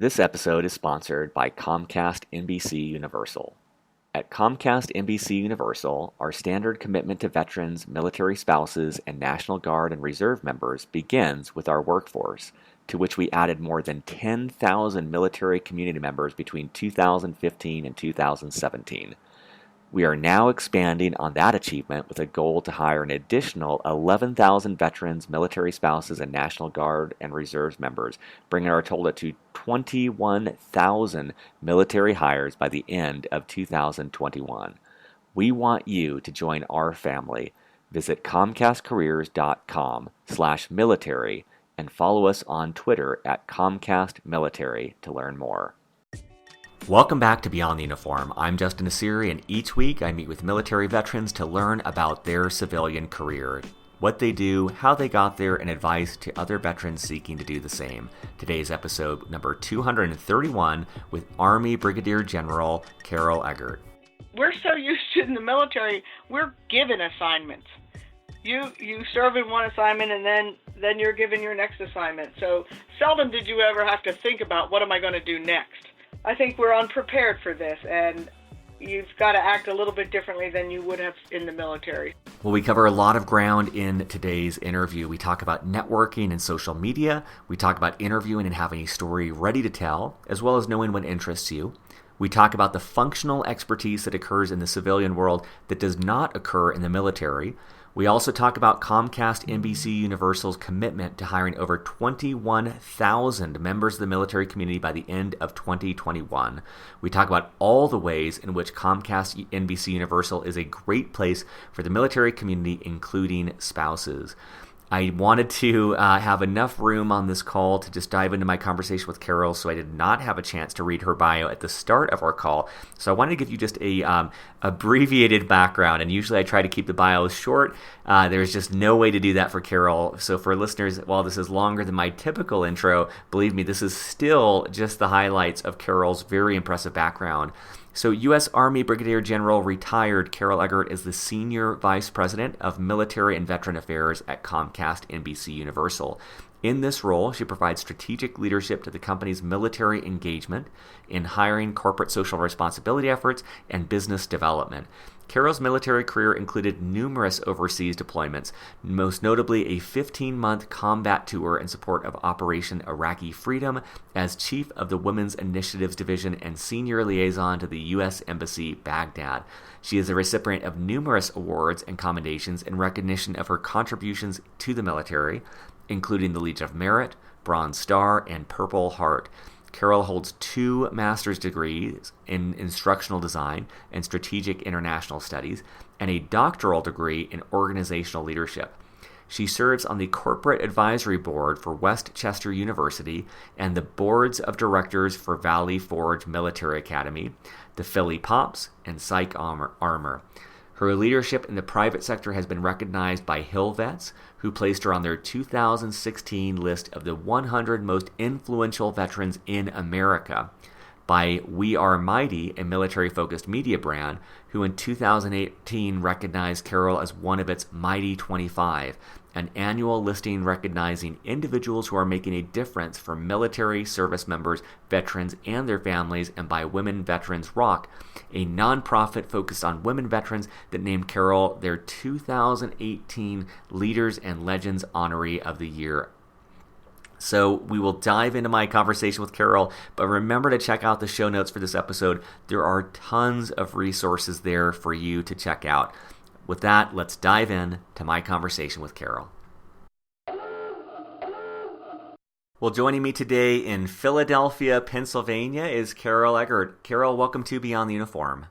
This episode is sponsored by Comcast NBCUniversal. At Comcast NBCUniversal, our standard commitment to veterans, military spouses, and National Guard and Reserve members begins with our workforce, to which we added more than 10,000 military community members between 2015 and 2017. We are now expanding on that achievement with a goal to hire an additional 11,000 veterans, military spouses, and National Guard and Reserve members, bringing our total to 21,000 military hires by the end of 2021. We want you to join our family. Visit comcastcareers.com/military and follow us on Twitter at Comcast Military to learn more. Welcome back to Beyond the Uniform. I'm Justin Asiri, and each week I meet with military veterans to learn about their civilian career, what they do, how they got there, and advice to other veterans seeking to do the same. Today's episode number 231 with Army Brigadier General Carol Eggert. We're so used to in the military, we're given assignments. You serve in one assignment and then you're given your next assignment. So seldom did you ever have to think about what am I going to do next. I think we're unprepared for this, and you've got to act a little bit differently than you would have in the military. Well, we cover a lot of ground in today's interview. We talk about networking and social media. We talk about interviewing and having a story ready to tell, as well as knowing what interests you. We talk about the functional expertise that occurs in the civilian world that does not occur in the military. We also talk about Comcast NBCUniversal's commitment to hiring over 21,000 members of the military community by the end of 2021. We talk about all the ways in which Comcast NBCUniversal is a great place for the military community, including spouses. I wanted to have enough room on this call to just dive into my conversation with Carol, so I did not have a chance to read her bio at the start of our call. So I wanted to give you just a abbreviated background, and usually I try to keep the bios short. There's just no way to do that for Carol. So for listeners, while this is longer than my typical intro, believe me, this is still just the highlights of Carol's very impressive background. So U.S. Army Brigadier General retired Carol Eggert is the Senior Vice President of Military and Veteran Affairs at Comcast NBCUniversal. In this role, she provides strategic leadership to the company's military engagement in hiring, corporate social responsibility efforts, and business development. Carol's military career included numerous overseas deployments, most notably a 15-month combat tour in support of Operation Iraqi Freedom as Chief of the Women's Initiatives Division and Senior Liaison to the U.S. Embassy, Baghdad. She is a recipient of numerous awards and commendations in recognition of her contributions to the military, including the Legion of Merit, Bronze Star, and Purple Heart. Carol holds 2 master's degrees in instructional design and strategic international studies and a doctoral degree in organizational leadership. She serves on the Corporate Advisory Board for West Chester University and the Boards of Directors for Valley Forge Military Academy, the Philly Pops, and Psych Armor. Her leadership in the private sector has been recognized by Hill Vets, who placed her on their 2016 list of the 100 most influential veterans in America, by We Are Mighty, a military-focused media brand, who in 2018 recognized Carol as one of its Mighty 25, an annual listing recognizing individuals who are making a difference for military service members, veterans, and their families, and by Women Veterans Rock, a nonprofit focused on women veterans that named Carol their 2018 Leaders and Legends Honoree of the Year. So we will dive into my conversation with Carol, but remember to check out the show notes for this episode. There are tons of resources there for you to check out. With that, let's dive in to my conversation with Carol. Well, joining me today in Philadelphia, Pennsylvania is Carol Eggert. Carol, welcome to Beyond the Uniform.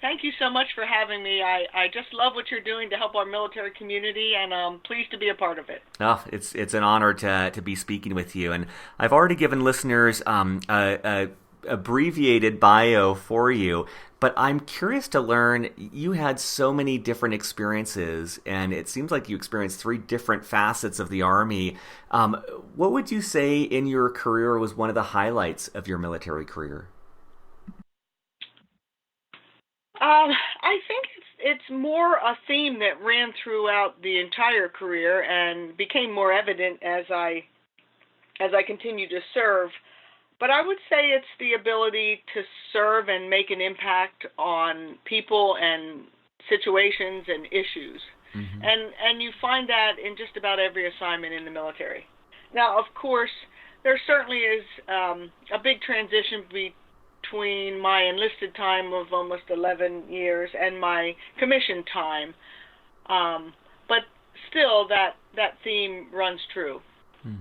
Thank you so much for having me. I just love what you're doing to help our military community, and I'm pleased to be a part of it. Oh, it's an honor to be speaking with you. And I've already given listeners a abbreviated bio for you, but I'm curious to learn, you had so many different experiences, and it seems like you experienced 3 different facets of the Army. What would you say in your career was one of the highlights of your military career? I think it's more a theme that ran throughout the entire career and became more evident as I continued to serve. But I would say it's the ability to serve and make an impact on people and situations and issues. Mm-hmm. And you find that in just about every assignment in the military. Now, of course, there certainly is a big transition between my enlisted time of almost 11 years and my commission time. But still, that theme runs true. Hmm.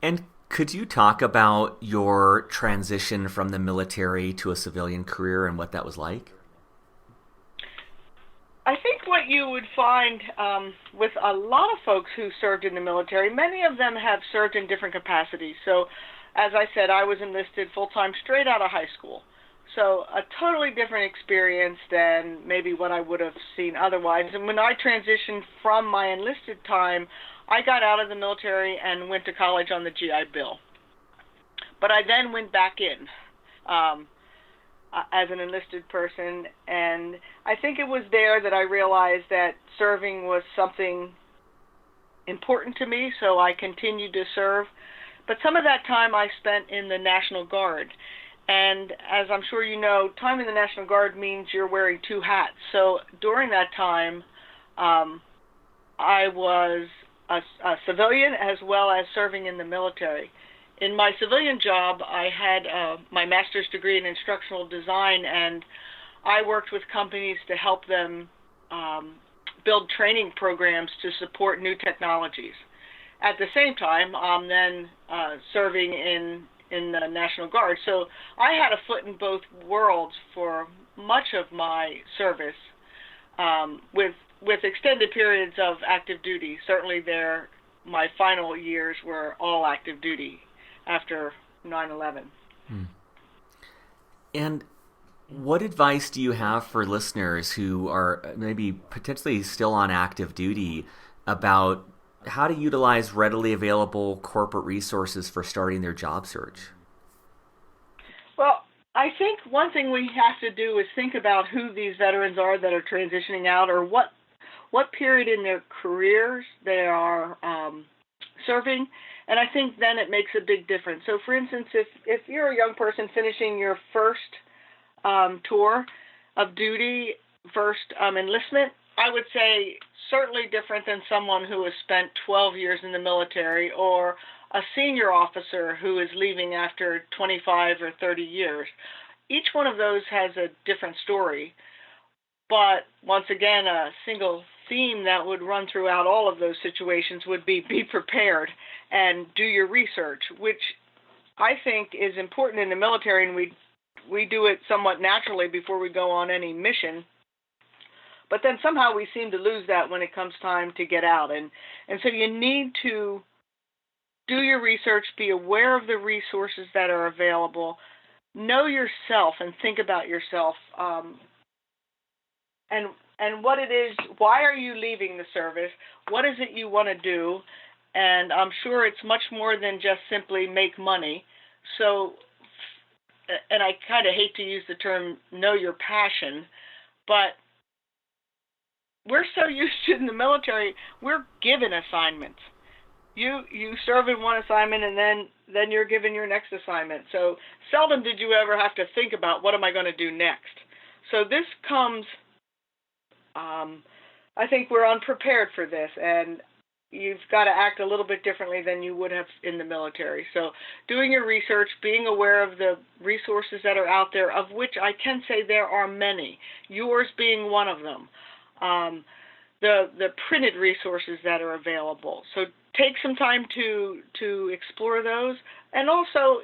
And could you talk about your transition from the military to a civilian career and what that was like? I think what you would find with a lot of folks who served in the military, many of them have served in different capacities. So, as I said, I was enlisted full-time straight out of high school. So a totally different experience than maybe what I would have seen otherwise. And when I transitioned from my enlisted time, I got out of the military and went to college on the GI Bill. But I then went back in as an enlisted person, and I think it was there that I realized that serving was something important to me, so I continued to serve. But some of that time I spent in the National Guard. And as I'm sure you know, time in the National Guard means you're wearing two hats. So during that time, I was a civilian as well as serving in the military. In my civilian job, I had my master's degree in instructional design, and I worked with companies to help them build training programs to support new technologies. At the same time, I'm then serving in the National Guard. So I had a foot in both worlds for much of my service, with extended periods of active duty. Certainly my final years were all active duty after 9/11. Hmm. And what advice do you have for listeners who are maybe potentially still on active duty about how to utilize readily available corporate resources for starting their job search? Well, I think one thing we have to do is think about who these veterans are that are transitioning out, or what period in their careers they are serving, and I think then it makes a big difference. So, for instance, if you're a young person finishing your first tour of duty, first enlistment, I would say certainly different than someone who has spent 12 years in the military, or a senior officer who is leaving after 25 or 30 years. Each one of those has a different story, but once again, a single theme that would run throughout all of those situations would be prepared and do your research, which I think is important in the military, and we do it somewhat naturally before we go on any mission. But then somehow we seem to lose that when it comes time to get out. And so you need to do your research, be aware of the resources that are available, know yourself and think about yourself, and what it is, why are you leaving the service, what is it you want to do, and I'm sure it's much more than just simply make money. So, and I kind of hate to use the term know your passion, but we're so used to in the military, we're given assignments. You serve in one assignment, and then you're given your next assignment. So seldom did you ever have to think about, what am I going to do next? So this comes, I think we're unprepared for this, and you've got to act a little bit differently than you would have in the military. So doing your research, being aware of the resources that are out there, of which I can say there are many, yours being one of them. The printed resources that are available. So take some time to explore those. And also,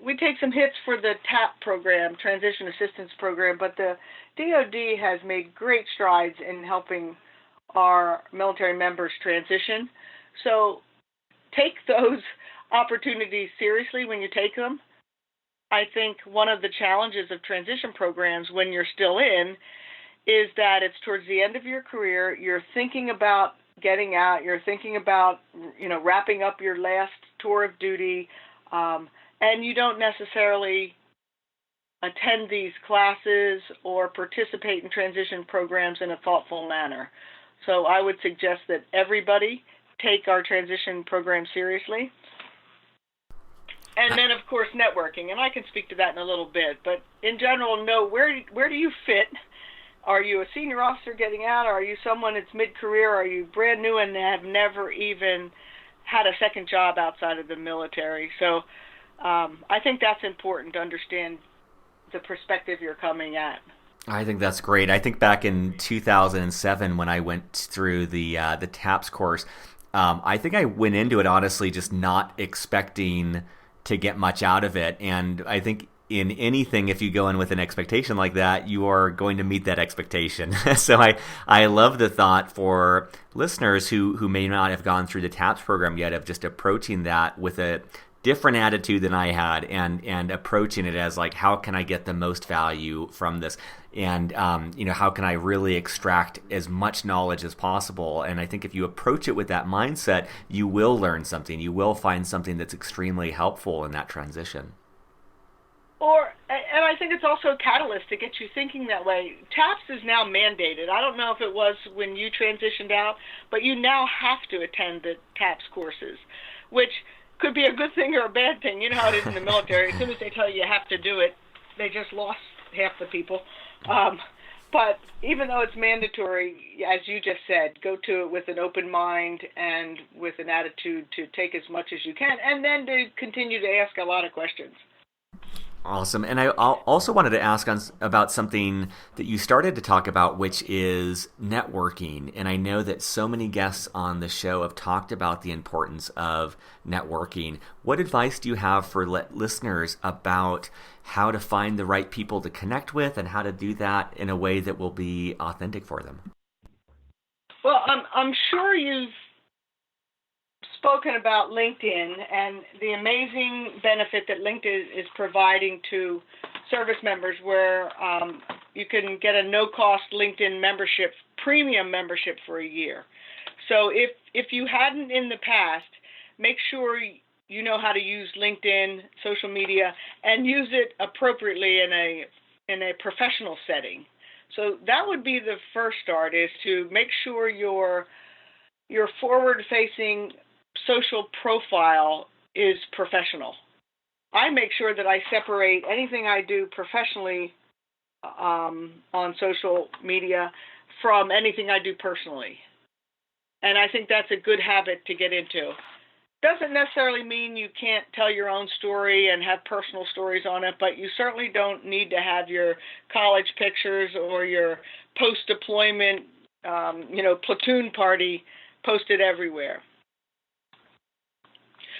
we take some hits for the TAP program, Transition Assistance Program, but the DoD has made great strides in helping our military members transition. So take those opportunities seriously when you take them. I think one of the challenges of transition programs when you're still in is that it's towards the end of your career, you're thinking about getting out, you're thinking about, wrapping up your last tour of duty, and you don't necessarily attend these classes or participate in transition programs in a thoughtful manner. So I would suggest that everybody take our transition program seriously. And then, of course, networking, and I can speak to that in a little bit. But in general, know where do you fit? Are you a senior officer getting out? Are you someone that's mid-career? Are you brand new and have never even had a second job outside of the military? So I think that's important to understand the perspective you're coming at. I think that's great. I think back in 2007 when I went through the TAPS course, I think I went into it honestly just not expecting to get much out of it. And I think in anything, if you go in with an expectation like that, you are going to meet that expectation. So I love the thought for listeners who may not have gone through the TAPS program yet of just approaching that with a different attitude than I had, and approaching it as like, how can I get the most value from this, and how can I really extract as much knowledge as possible. And I think if you approach it with that mindset, you will learn something. You will find something that's extremely helpful in that transition. And I think it's also a catalyst to get you thinking that way. TAPS is now mandated. I don't know if it was when you transitioned out, but you now have to attend the TAPS courses, which could be a good thing or a bad thing. You know how it is in the military. As soon as they tell you have to do it, they just lost half the people. But even though it's mandatory, as you just said, go to it with an open mind and with an attitude to take as much as you can, and then to continue to ask a lot of questions. Awesome. And I also wanted to ask about something that you started to talk about, which is networking. And I know that so many guests on the show have talked about the importance of networking. What advice do you have for listeners about how to find the right people to connect with and how to do that in a way that will be authentic for them? Well, I'm sure you've spoken about LinkedIn and the amazing benefit that LinkedIn is providing to service members, where you can get a no-cost LinkedIn membership, premium membership for a year. So if you hadn't in the past, make sure you know how to use LinkedIn, social media, and use it appropriately in a professional setting. So that would be the first start, is to make sure your forward-facing social profile is professional. I make sure that I separate anything I do professionally on social media from anything I do personally. And I think that's a good habit to get into. Doesn't necessarily mean you can't tell your own story and have personal stories on it, but you certainly don't need to have your college pictures or your post-deployment, platoon party posted everywhere.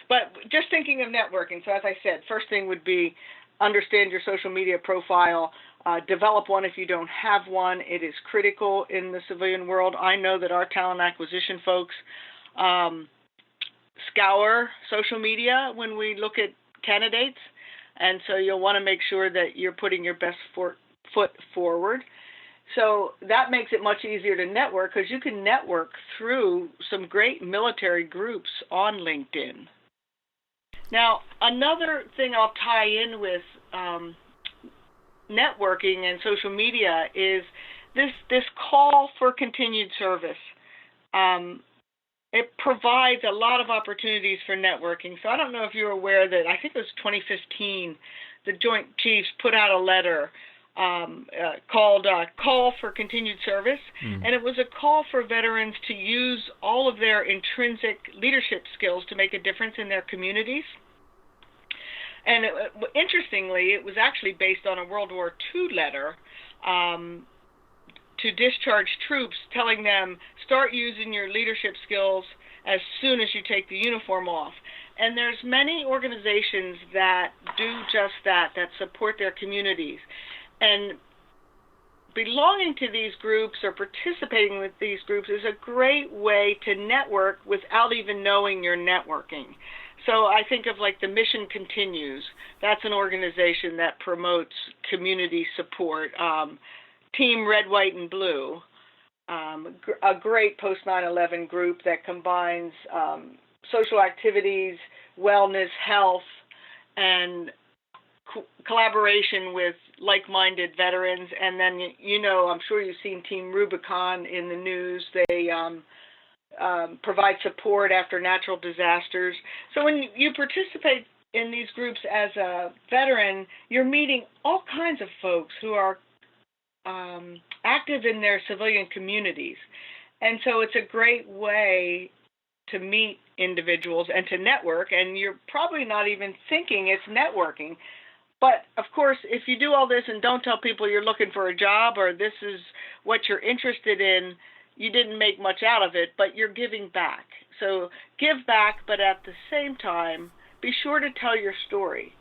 But just thinking of networking, so as I said, first thing would be understand your social media profile. Develop one if you don't have one. It is critical in the civilian world. I know that our talent acquisition folks scour social media when we look at candidates, and so you'll want to make sure that you're putting your best foot forward. So that makes it much easier to network, because you can network through some great military groups on LinkedIn. Now, another thing I'll tie in with networking and social media is this call for continued service. It provides a lot of opportunities for networking. So I don't know if you're aware that, I think it was 2015, the Joint Chiefs put out a letter called Call for Continued Service, and it was a call for veterans to use all of their intrinsic leadership skills to make a difference in their communities. And interestingly, it was actually based on a World War II letter to discharge troops, telling them, start using your leadership skills as soon as you take the uniform off. And there's many organizations that do just that support their communities. And belonging to these groups or participating with these groups is a great way to network without even knowing you're networking. So I think of like the Mission Continues. That's an organization that promotes community support. Team Red, White, and Blue, a great post 9/11 group that combines social activities, wellness, health, and collaboration with like-minded veterans. And then, I'm sure you've seen Team Rubicon in the news. They provide support after natural disasters. So when you participate in these groups as a veteran, you're meeting all kinds of folks who are active in their civilian communities. And so it's a great way to meet individuals and to network, and you're probably not even thinking it's networking. But of course, if you do all this and don't tell people you're looking for a job or this is what you're interested in, you didn't make much out of it, but you're giving back. So give back, but at the same time, be sure to tell your story.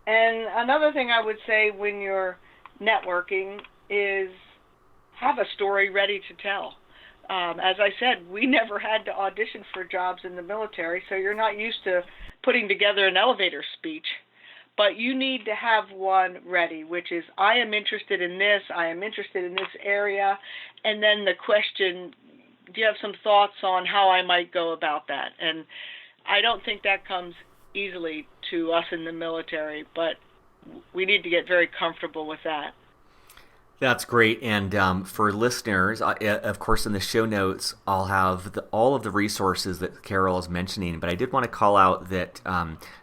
And another thing I would say when you're networking is have a story ready to tell. As I said, we never had to audition for jobs in the military, so you're not used to putting together an elevator speech. But you need to have one ready, which is, I am interested in this, I am interested in this area, and then the question, do you have some thoughts on how I might go about that? And I don't think that comes easily to us in the military, but we need to get very comfortable with that. That's great. And for listeners, of course, in the show notes, I'll have all of the resources that Carol is mentioning. But I did want to call out that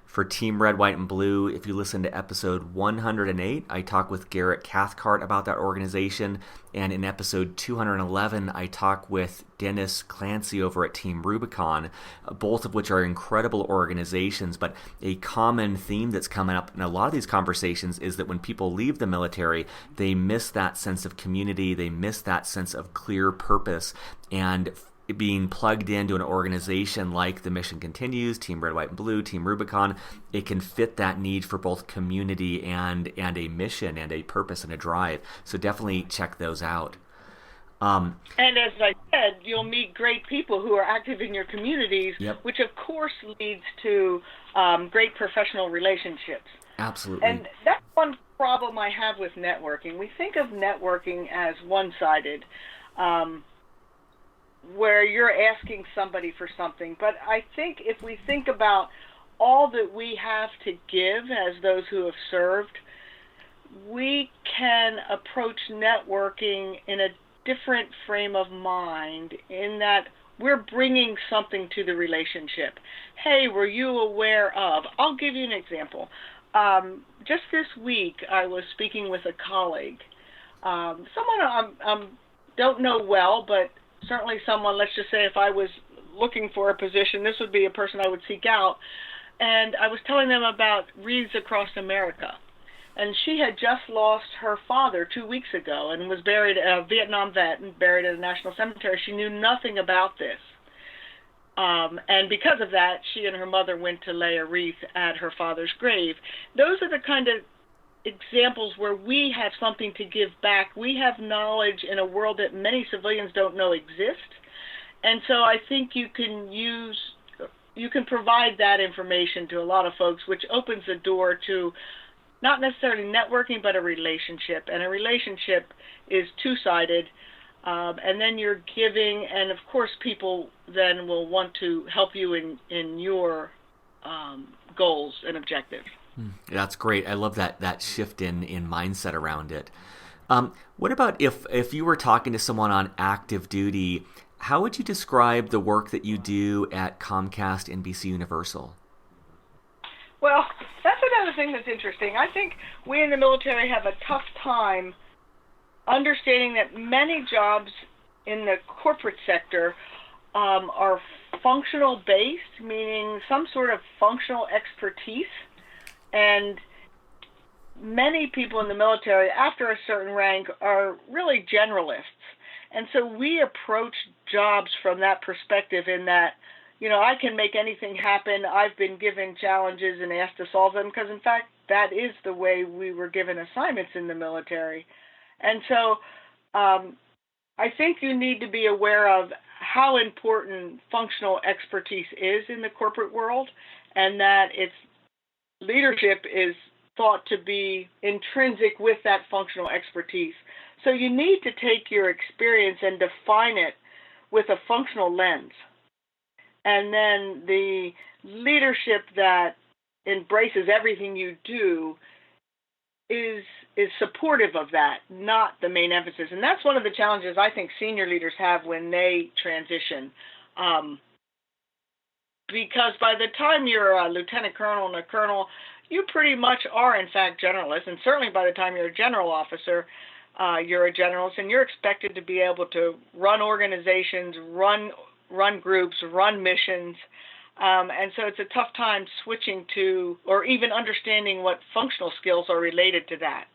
for Team Red, White, and Blue, if you listen to episode 108, I talk with Garrett Cathcart about that organization. And in episode 211, I talk with Dennis Clancy over at Team Rubicon, both of which are incredible organizations. But a common theme that's coming up in a lot of these conversations is that when people leave the military, they miss that sense of community, they miss that sense of clear purpose, and being plugged into an organization like the Mission Continues, Team Red, White, and Blue, Team Rubicon, it can fit that need for both community and a mission and a purpose and a drive. So definitely check those out. And as I said, you'll meet great people who are active in your communities, yep. which of course leads to great professional relationships. Absolutely. And that's one problem I have with networking. We think of networking as one-sided, where you're asking somebody for something. But I think if we think about all that we have to give as those who have served, we can approach networking in a different frame of mind, in that we're bringing something to the relationship. Hey, were you aware of? I'll give you an example. Just this week, I was speaking with a colleague, someone I don't know well, but certainly someone, let's just say if I was looking for a position, this would be a person I would seek out. And I was telling them about Wreaths Across America. And she had just lost her father 2 weeks ago and was buried, a Vietnam vet, and buried at a national cemetery. She knew nothing about this. And because of that, she and her mother went to lay a wreath at her father's grave. Those are the kind of examples where we have something to give back. We have knowledge in a world that many civilians don't know exists. And so I think you can provide that information to a lot of folks, which opens the door to not necessarily networking, but a relationship. And a relationship is two-sided. And then you're giving, and of course people then will want to help you in your goals and objectives. That's great. I love that shift in mindset around it. What about if you were talking to someone on active duty, how would you describe the work that you do at Comcast NBCUniversal? Well, that's another thing that's interesting. I think we in the military have a tough time understanding that many jobs in the corporate sector are functional based, meaning some sort of functional expertise. And many people in the military, after a certain rank, are really generalists. And so we approach jobs from that perspective, in that, I can make anything happen. I've been given challenges and asked to solve them, because in fact, that is the way we were given assignments in the military. And so I think you need to be aware of how important functional expertise is in the corporate world, and that its leadership is thought to be intrinsic with that functional expertise. So you need to take your experience and define it with a functional lens. And then the leadership that embraces everything you do is supportive of that, not the main emphasis. And that's one of the challenges I think senior leaders have when they transition. because by the time you're a lieutenant colonel and a colonel, you pretty much are, in fact, generalists. And certainly by the time you're a general officer, you're a generalist, and you're expected to be able to run organizations, run groups, run missions. And so it's a tough time switching to, or even understanding what functional skills are related to that.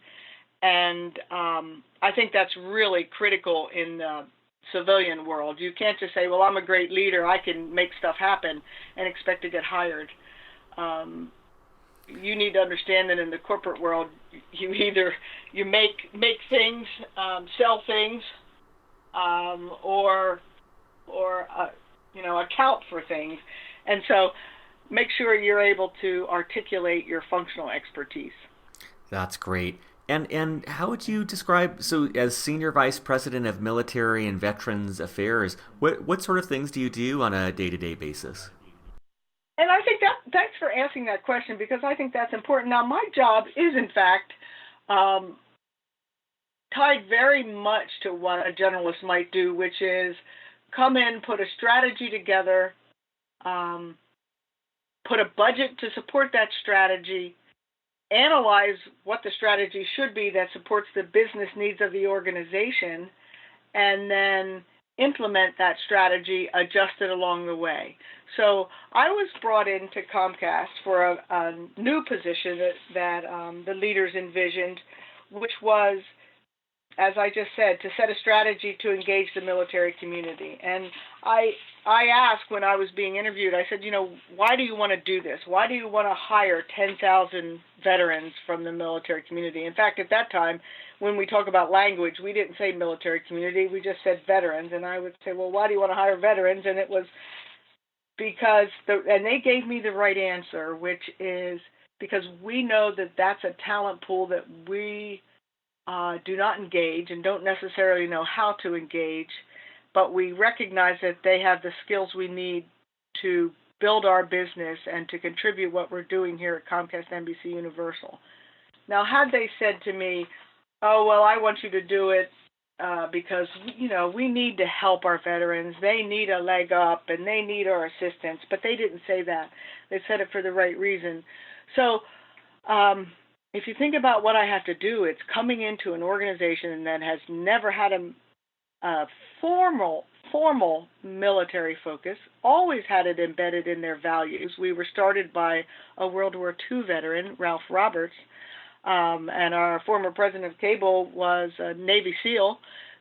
And I think that's really critical in the civilian world. You can't just say, well, I'm a great leader, I can make stuff happen, and expect to get hired. You need to understand that in the corporate world, you either make things, sell things, or account for things, and so make sure you're able to articulate your functional expertise. That's great. And how would you describe, so as Senior Vice President of Military and Veterans Affairs, what sort of things do you do on a day-to-day basis? And I think thanks for asking that question, because I think that's important. Now, my job is, in fact, tied very much to what a generalist might do, which is come in, put a strategy together, put a budget to support that strategy, analyze what the strategy should be that supports the business needs of the organization, and then implement that strategy, adjust it along the way. So I was brought into Comcast for a new position that the leaders envisioned, which was, as I just said, to set a strategy to engage the military community. And I asked when I was being interviewed, I said, why do you want to do this? Why do you want to hire 10,000 veterans from the military community? In fact, at that time, when we talk about language, we didn't say military community, we just said veterans. And I would say, well, why do you want to hire veterans? And it was because, and they gave me the right answer, which is because we know that that's a talent pool that we do not engage and don't necessarily know how to engage, but we recognize that they have the skills we need to build our business and to contribute what we're doing here at Comcast NBCUniversal. Now, had they said to me, oh, well, I want you to do it because, we need to help our veterans. They need a leg up and they need our assistance. But they didn't say that. They said it for the right reason. So if you think about what I have to do, it's coming into an organization that has never had a formal military focus, always had it embedded in their values. We were started by a World War II veteran, Ralph Roberts, and our former president of cable was a Navy SEAL.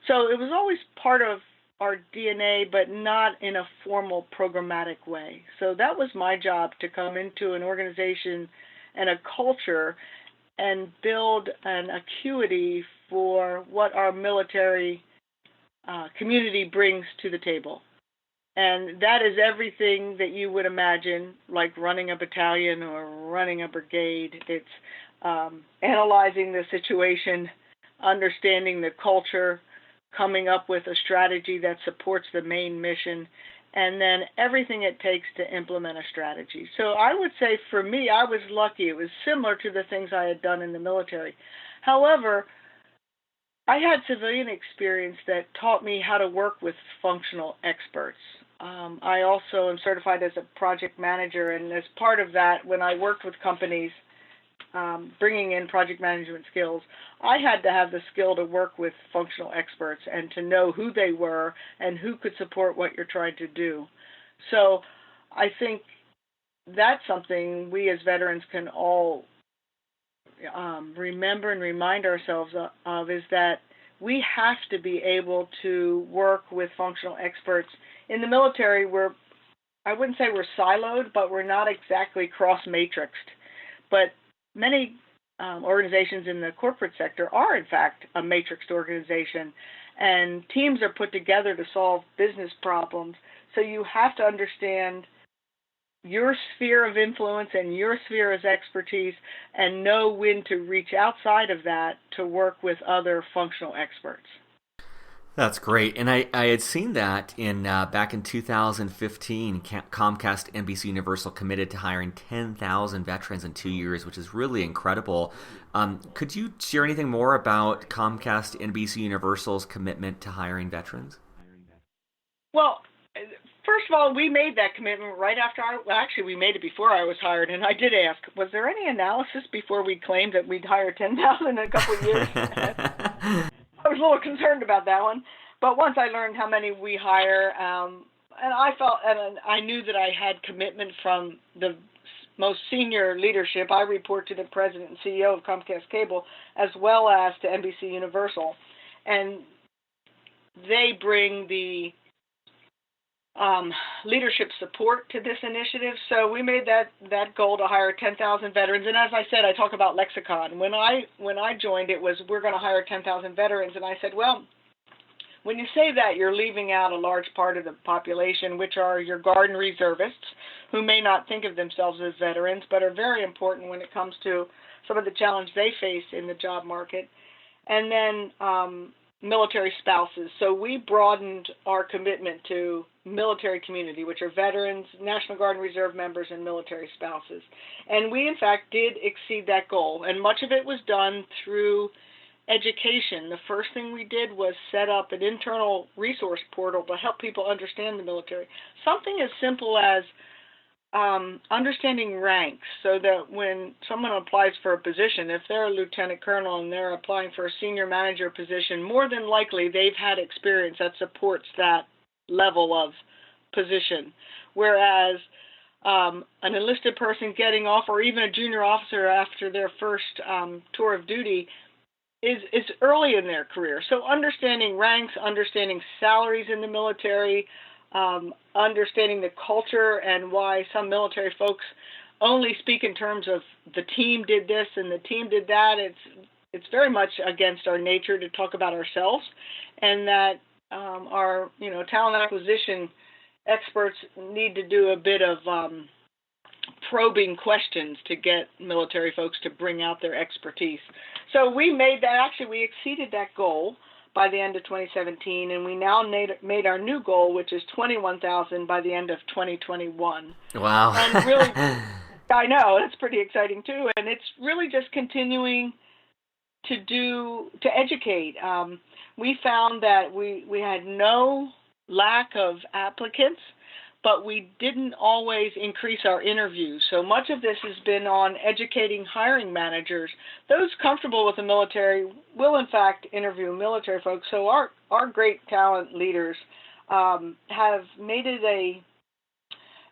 So it was always part of our DNA, but not in a formal programmatic way. So that was my job, to come into an organization and a culture and build an acuity for what our military community brings to the table. And that is everything that you would imagine, like running a battalion or running a brigade. It's analyzing the situation, understanding the culture, coming up with a strategy that supports the main mission, and then everything it takes to implement a strategy. So I would say for me, I was lucky. It was similar to the things I had done in the military. However, I had civilian experience that taught me how to work with functional experts. I also am certified as a project manager, and as part of that, when I worked with companies bringing in project management skills, I had to have the skill to work with functional experts and to know who they were and who could support what you're trying to do. So I think that's something we as veterans can all remember and remind ourselves of, is that we have to be able to work with functional experts. In the military, I wouldn't say we're siloed, but we're not exactly cross-matrixed. But many organizations in the corporate sector are, in fact, a matrixed organization, and teams are put together to solve business problems. So you have to understand your sphere of influence and your sphere of expertise, and know when to reach outside of that to work with other functional experts. That's great. And I had seen that in back in 2015, Comcast NBCUniversal committed to hiring 10,000 veterans in 2 years, which is really incredible. Could you share anything more about Comcast NBCUniversal's commitment to hiring veterans? Well, First of all, we made that commitment right after actually, we made it before I was hired, and I did ask, was there any analysis before we claimed that we'd hire 10,000 in a couple of years? I was a little concerned about that one. But once I learned how many we hire, and I knew that I had commitment from the most senior leadership. I report to the president and CEO of Comcast Cable, as well as to NBCUniversal, and they bring the leadership support to this initiative. So we made that goal to hire 10,000 veterans. And as I said, I talk about lexicon. When I joined, it was, we're going to hire 10,000 veterans. And I said, well, when you say that, you're leaving out a large part of the population, which are your Guard and reservists, who may not think of themselves as veterans, but are very important when it comes to some of the challenge they face in the job market. And then military spouses. So we broadened our commitment to military community, which are veterans, National Guard and Reserve members, and military spouses. And we, in fact, did exceed that goal. And much of it was done through education. The first thing we did was set up an internal resource portal to help people understand the military. Something as simple as understanding ranks, so that when someone applies for a position, if they're a lieutenant colonel and they're applying for a senior manager position, more than likely they've had experience that supports that level of position. Whereas an enlisted person getting off, or even a junior officer after their first tour of duty, is early in their career. So understanding ranks, understanding salaries in the military, understanding the culture and why some military folks only speak in terms of the team did this and the team did that. It's very much against our nature to talk about ourselves, and that our talent acquisition experts need to do a bit of probing questions to get military folks to bring out their expertise. So we made that, actually we exceeded that goal by the end of 2017, and we now made our new goal, which is 21,000 by the end of 2021. Wow. And really, I know, it's pretty exciting too, and it's really just continuing to educate. We found that we had no lack of applicants, but we didn't always increase our interviews. So much of this has been on educating hiring managers. Those comfortable with the military will, in fact, interview military folks. So our great talent leaders have made it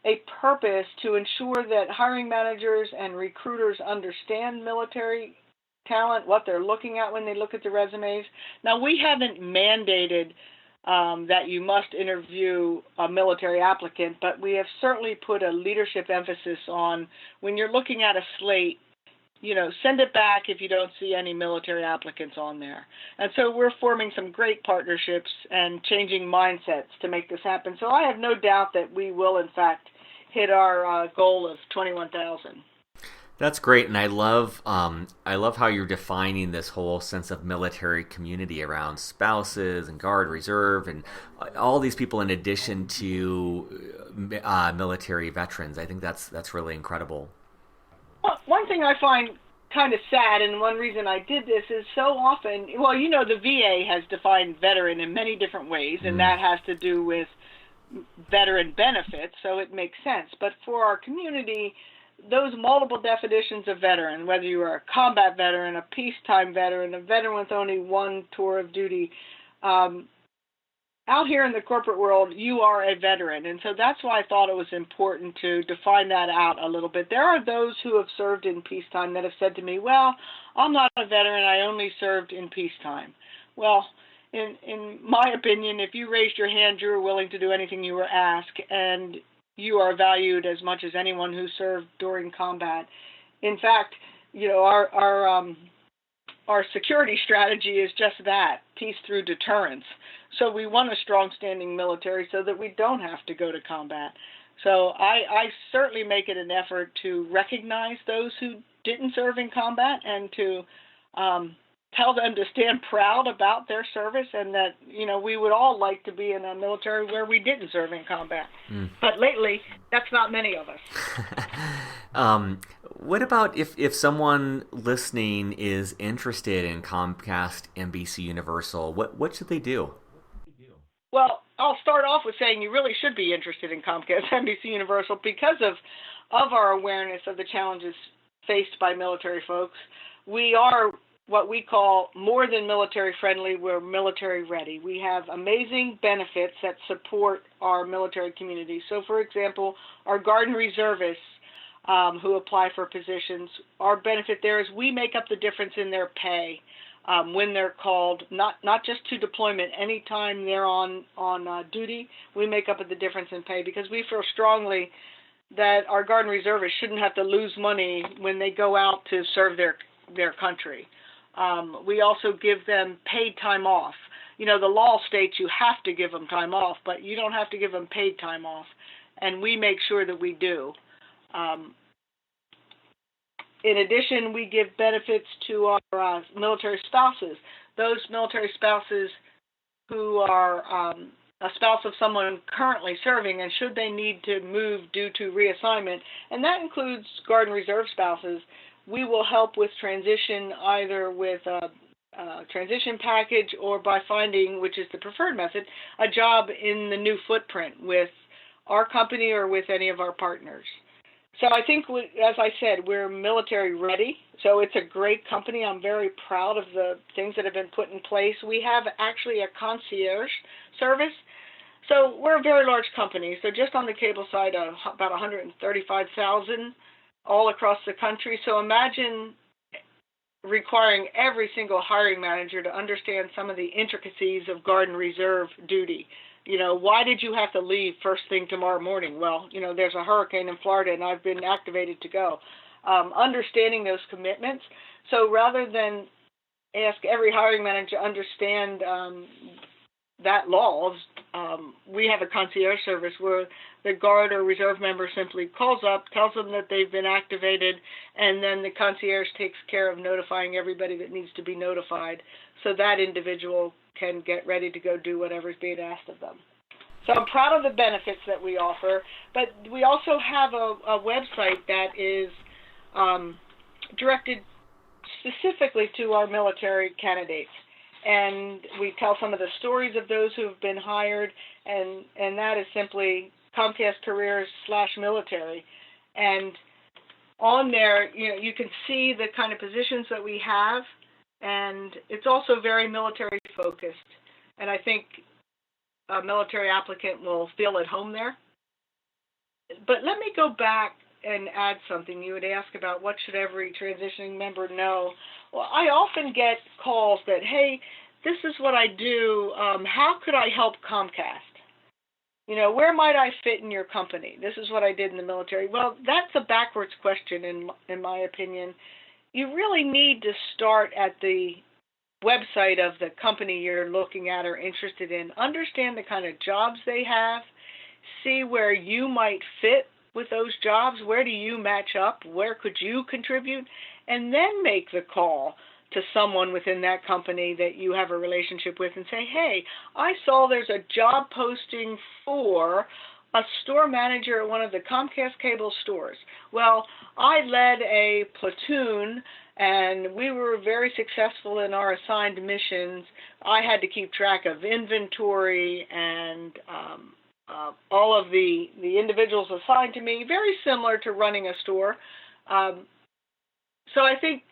a purpose to ensure that hiring managers and recruiters understand military talent, what they're looking at when they look at the resumes. Now, we haven't mandated that you must interview a military applicant, but we have certainly put a leadership emphasis on, when you're looking at a slate, send it back if you don't see any military applicants on there. And so we're forming some great partnerships and changing mindsets to make this happen. So I have no doubt that we will, in fact, hit our goal of 21,000. That's great, and I love how you're defining this whole sense of military community around spouses and Guard, Reserve, and all these people in addition to military veterans. I think that's really incredible. Well, one thing I find kind of sad, and one reason I did this is so often, the VA has defined veteran in many different ways, and that has to do with veteran benefits, so it makes sense. But for our community, those multiple definitions of veteran, whether you are a combat veteran, a peacetime veteran, a veteran with only one tour of duty, out here in the corporate world, you are a veteran. And so that's why I thought it was important to define that out a little bit. There are those who have served in peacetime that have said to me, well, I'm not a veteran, I only served in peacetime. Well, in my opinion, if you raised your hand, you were willing to do anything you were asked, and you are valued as much as anyone who served during combat. In fact, our security strategy is just that, peace through deterrence. So we want a strong standing military so that we don't have to go to combat. So I certainly make it an effort to recognize those who didn't serve in combat, and to tell them to stand proud about their service, and that, we would all like to be in a military where we didn't serve in combat. But lately, that's not many of us. What about if someone listening is interested in Comcast NBCUniversal, what should they do? Well, I'll start off with saying you really should be interested in Comcast NBCUniversal because of our awareness of the challenges faced by military folks. We are what we call more than military friendly, we're military ready. We have amazing benefits that support our military community. So for example, our Guard and Reservists who apply for positions, our benefit there is we make up the difference in their pay when they're called, not just to deployment, anytime they're on duty, we make up the difference in pay because we feel strongly that our Guard and Reservists shouldn't have to lose money when they go out to serve their country. We also give them paid time off. You know, the law states you have to give them time off, but you don't have to give them paid time off, and we make sure that we do. In addition, we give benefits to our military spouses. Those military spouses who are a spouse of someone currently serving, and should they need to move due to reassignment, and that includes Guard and Reserve spouses, we will help with transition either with a transition package or by finding, which is the preferred method, a job in the new footprint with our company or with any of our partners. So I think, as I said, we're military ready. So it's a great company. I'm very proud of the things that have been put in place. We have actually a concierge service. So we're a very large company. So just on the cable side, about 135,000 all across the country. So imagine requiring every single hiring manager to understand some of the intricacies of Guard and Reserve duty. You know, why did you have to leave first thing tomorrow morning? Well, you know, there's a hurricane in Florida and I've been activated to go. Understanding those commitments. So rather than ask every hiring manager to understand that law, we have a concierge service where the Guard or Reserve member simply calls up, tells them that they've been activated, and then the concierge takes care of notifying everybody that needs to be notified so that individual can get ready to go do whatever's being asked of them. So I'm proud of the benefits that we offer, but we also have a website that is directed specifically to our military candidates. And we tell some of the stories of those who have been hired, and that is simply Comcast Careers/military. And on there, you know, you can see the kind of positions that we have, and it's also very military focused. And I think a military applicant will feel at home there. But let me go back and add something. You would ask about what should every transitioning member know. Well, I often get calls that, hey, this is what I do. How could I help Comcast? You know, where might I fit in your company? This is what I did in the military. Well, that's a backwards question in my opinion. You really need to start at the website of the company you're looking at or interested in. Understand the kind of jobs they have. See where you might fit with those jobs. Where do you match up? Where could you contribute? And then make the call to someone within that company that you have a relationship with and say, hey, I saw there's a job posting for a store manager at one of the Comcast cable stores. Well, I led a platoon and we were very successful in our assigned missions. I had to keep track of inventory and all of the individuals assigned to me, very similar to running a store. So I think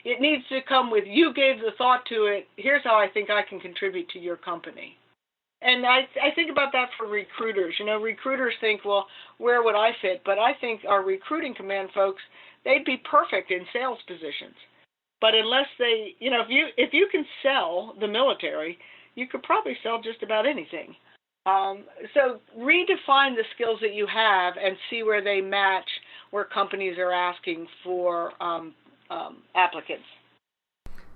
it needs to come with, you gave the thought to it, here's how I think I can contribute to your company. And I think about that for recruiters. You know, recruiters think, well, where would I fit? But I think our recruiting command folks, they'd be perfect in sales positions. But unless they, you know, if you can sell the military, you could probably sell just about anything. So redefine the skills that you have and see where they match where companies are asking for applicants.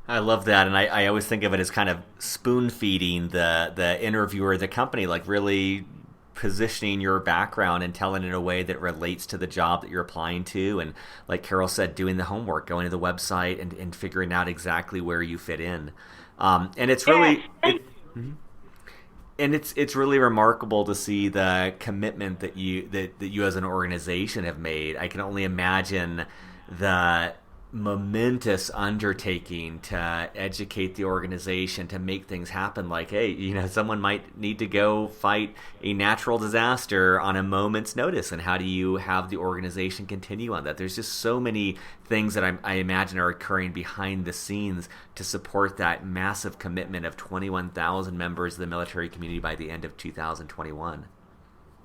I love that, and I always think of it as kind of spoon-feeding the interviewer, the company, like really positioning your background and telling it in a way that relates to the job that you're applying to, and like Carol said, doing the homework, going to the website and figuring out exactly where you fit in. And it's really... And it's really remarkable to see the commitment that you as an organization have made. I can only imagine the momentous undertaking to educate the organization to make things happen. Like, hey, someone might need to go fight a natural disaster on a moment's notice, and how do you have the organization continue on that? There's just so many things that I imagine are occurring behind the scenes to support that massive commitment of 21,000 members of the military community by the end of 2021.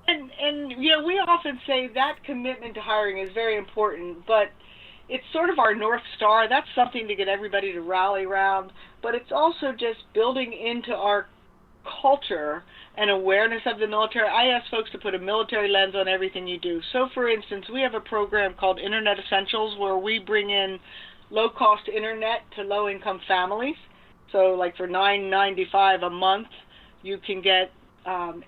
And we often say that commitment to hiring is very important, but it's sort of our North Star. That's something to get everybody to rally around, but it's also just building into our culture and awareness of the military. I ask folks to put a military lens on everything you do. So, for instance, we have a program called Internet Essentials where we bring in low-cost internet to low-income families. So, like for $9.95 a month, you can get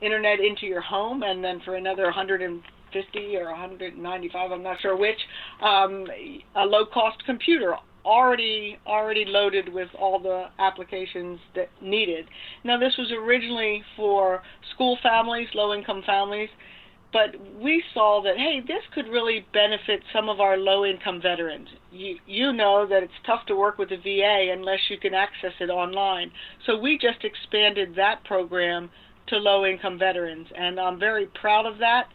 internet into your home, and then for another $150 or $195, I'm not sure which, a low-cost computer already loaded with all the applications that needed. Now, this was originally for school families, low-income families, but we saw that, hey, this could really benefit some of our low-income veterans. You know that it's tough to work with the VA unless you can access it online. So we just expanded that program to low-income veterans, and I'm very proud of that.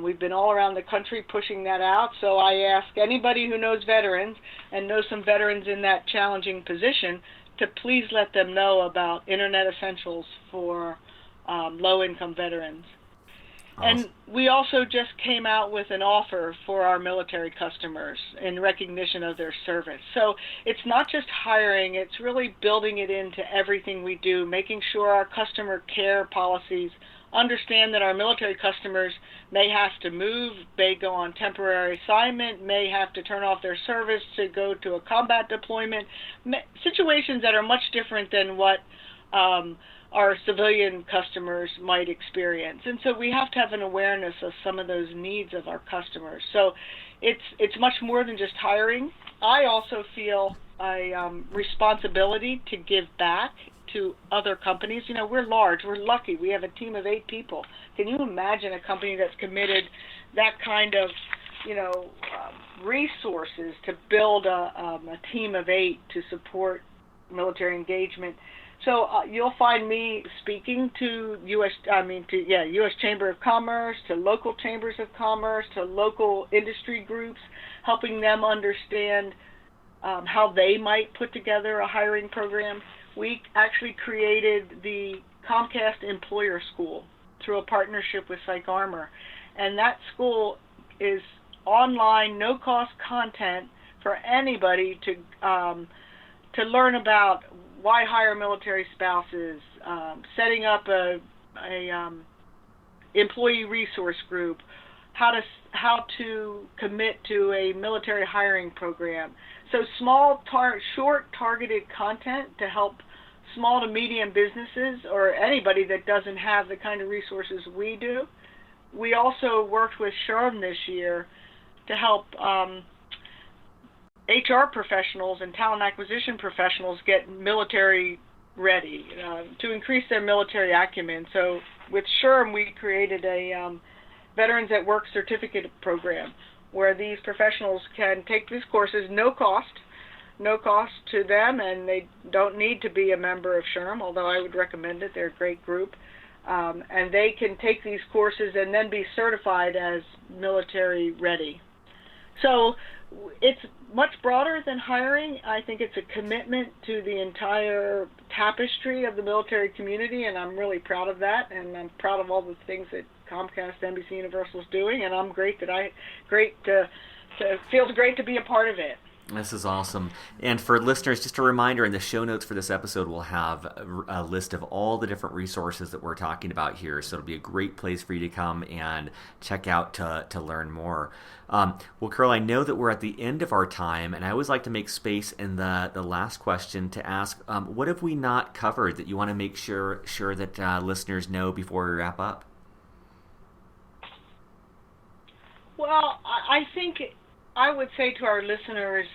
We've been all around the country pushing that out, so I ask anybody who knows veterans and knows some veterans in that challenging position to please let them know about Internet Essentials for low-income veterans. Awesome. And we also just came out with an offer for our military customers in recognition of their service. So it's not just hiring, it's really building it into everything we do, making sure our customer care policies understand that our military customers may have to move, may go on temporary assignment, may have to turn off their service to go to a combat deployment, situations that are much different than what our civilian customers might experience. And so we have to have an awareness of some of those needs of our customers. So it's much more than just hiring. I also feel a responsibility to give back to other companies. We're large, we're lucky, we have a team of 8 people. Can you imagine a company that's committed that kind of resources to build a team of 8 to support military engagement? So you'll find me speaking to U.S. Chamber of Commerce, to local chambers of commerce, to local industry groups, helping them understand how they might put together a hiring program. We actually created the Comcast Employer School through a partnership with Psych Armor, and that school is online, no-cost content for anybody to learn about why hire military spouses, setting up a employee resource group, how to commit to a military hiring program. So short targeted content to help small to medium businesses or anybody that doesn't have the kind of resources we do. We also worked with SHRM this year to help HR professionals and talent acquisition professionals get military ready, to increase their military acumen. So with SHRM, we created a Veterans at Work certificate program where these professionals can take these courses, no cost to them, and they don't need to be a member of SHRM, although I would recommend it. They're a great group. And they can take these courses and then be certified as military ready. So it's much broader than hiring. I think it's a commitment to the entire tapestry of the military community, and I'm really proud of that, and I'm proud of all the things that Comcast, NBCUniversal is doing, and I'm feels great to be a part of it. This is awesome. And for listeners, just a reminder, in the show notes for this episode, we'll have a list of all the different resources that we're talking about here. So it'll be a great place for you to come and check out to learn more. Well, Carol, I know that we're at the end of our time, and I always like to make space in the last question to ask, what have we not covered that you want to make sure that listeners know before we wrap up? Well, I think I would say to our listeners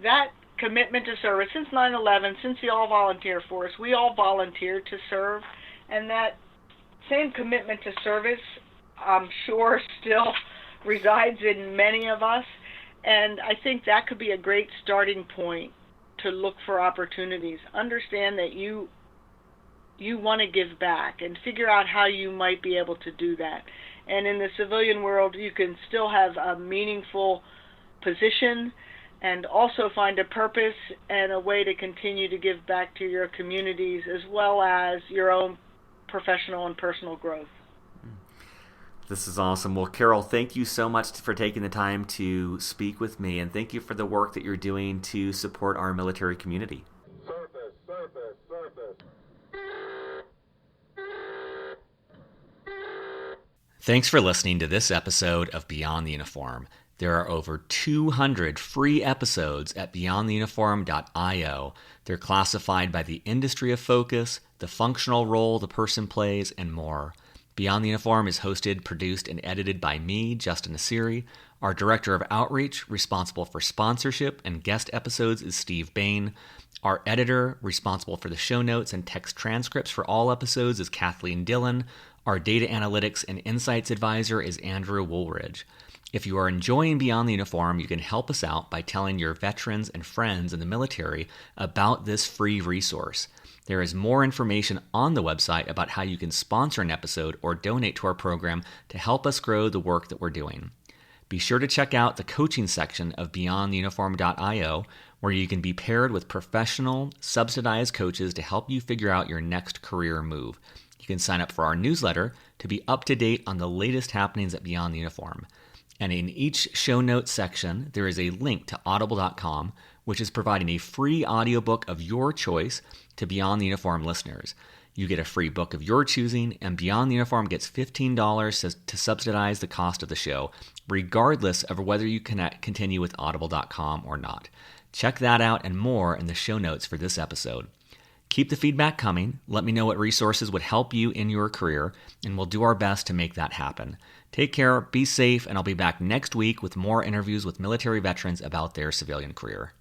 that commitment to service, since 9/11, since the all-volunteer force, we all volunteered to serve, and that same commitment to service, I'm sure, still resides in many of us. And I think that could be a great starting point to look for opportunities. Understand that you want to give back and figure out how you might be able to do that. And in the civilian world, you can still have a meaningful position and also find a purpose and a way to continue to give back to your communities as well as your own professional and personal growth. This is awesome. Well, Carol, thank you so much for taking the time to speak with me, and thank you for the work that you're doing to support our military community. Surface. Thanks for listening to this episode of Beyond the Uniform. There are over 200 free episodes at beyondtheuniform.io. They're classified by the industry of focus, the functional role the person plays, and more. Beyond the Uniform is hosted, produced, and edited by me, Justin Asiri. Our Director of Outreach, responsible for sponsorship and guest episodes, is Steve Bain. Our editor, responsible for the show notes and text transcripts for all episodes, is Kathleen Dillon. Our data analytics and insights advisor is Andrew Woolridge. If you are enjoying Beyond the Uniform, you can help us out by telling your veterans and friends in the military about this free resource. There is more information on the website about how you can sponsor an episode or donate to our program to help us grow the work that we're doing. Be sure to check out the coaching section of beyondtheuniform.io, where you can be paired with professional, subsidized coaches to help you figure out your next career move. You can sign up for our newsletter to be up to date on the latest happenings at Beyond the Uniform. And in each show notes section, there is a link to audible.com, which is providing a free audiobook of your choice to Beyond the Uniform listeners. You get a free book of your choosing, and Beyond the Uniform gets $15 to subsidize the cost of the show, regardless of whether you continue with audible.com or not. Check that out and more in the show notes for this episode. Keep the feedback coming. Let me know what resources would help you in your career, and we'll do our best to make that happen. Take care, be safe, and I'll be back next week with more interviews with military veterans about their civilian career.